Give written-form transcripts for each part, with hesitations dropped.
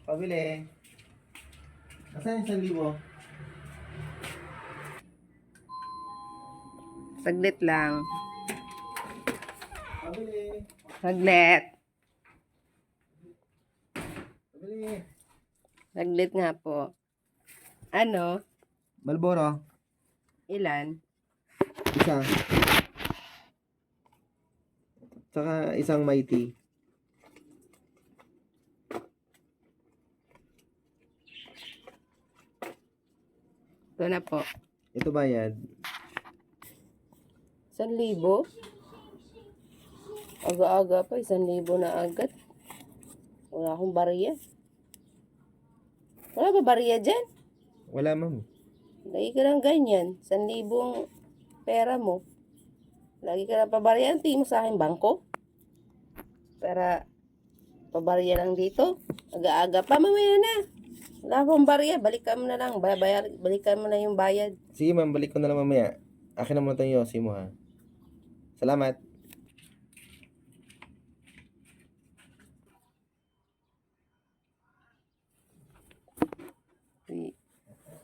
Pabili. Asan yung 1,000? Saglit lang. Pabili. Saglit. Pabili. Saglit nga po. Ano? Malboro. Ilan? Isa. Saka isang Mighty. Ito na po. Ito bayad. 1,000? Aga-aga pa, 1,000 na agad. Wala akong bariya. Wala ba bariya dyan? Wala, ma'am. Lagi ka lang ganyan. 1,000 ang pera mo. Lagi ka lang pabariya. Tingin mo sa akin bangko? Para pabariya lang dito. Aga-aga pa, mamaya na. Wala akong bariya. Balikan mo na lang. Balikan mo na yung bayad. Sige, ma'am. Balik ko na lang mamaya. Akin na muna itong yosi mo, ha. Salamat.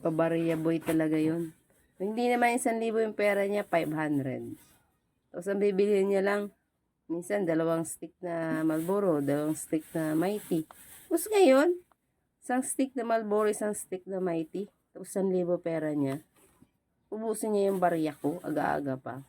Pabariya boy talaga yun. Hindi naman 1,000 yung pera niya, 500. Tapos ang bibilihin niya lang, minsan 2 stick na Marlboro, 2 stick na Mighty. Tapos ngayon, 1 stick na Marlboro, 1 stick na Mighty. Tapos 1,000 pera niya. Ubusin niya yung bariya ko, aga-aga pa.